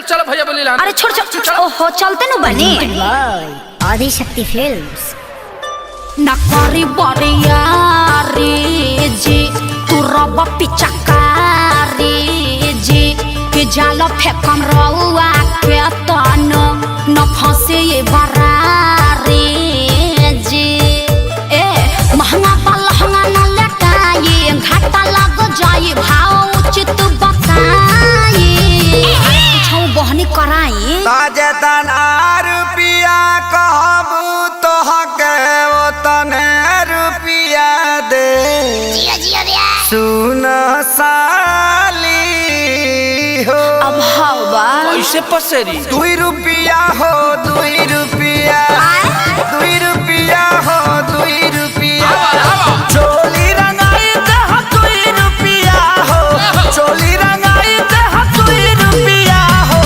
चलो भैया बोली अरे छोड़ छोड़ ओहो चलते न बने आदिशक्ति फिल्म्स नकारी बरियारी जी तू रब पिचकारी जी के जाल फेकम रउआ के तन न फंसे ये बरारी जी ए महंगा पलहंगा न लटाए घाटा लग जाए भाव उचित बताए छौ बहनी कराई ताजे तनार रुपिया कहबू तो हके वो तने रुपिया दे सुन साली हो अब हवा कैसे पसेरी 2 रुपिया हो 2 रुपिया 2 रुपिया हो 2 रुपिया चोली रंगाई दे 2 रुपिया हो चोली रंगाई दे 2 रुपिया हो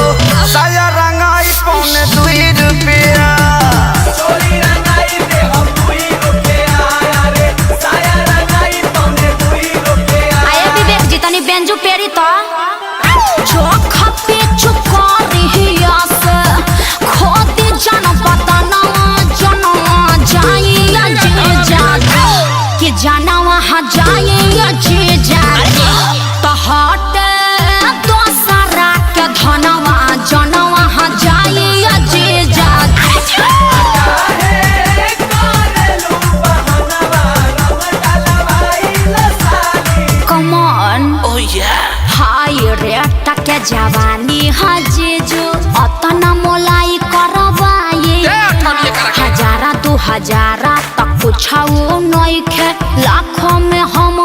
साया रंगाई पौने 2 रुपिया चोली रंगाई दे 2 रुपिया रे साया रंगाई पौने 2 रुपिया आए विवेक जी तनी बेंजू पेरी तो जो खपे चुकारी हिया से खोदी जन पतना जना जाए जे जागे कि जाना वहाँ जाए जे जागे तो हटे दोसरा के धनवा जना वहाँ जाए जे जागे Come on ओह या हाय रे टके जवानी हजे जो अतना मोलाई करवाए हजारा 2000 तक कुछ नइखे लाखों में हम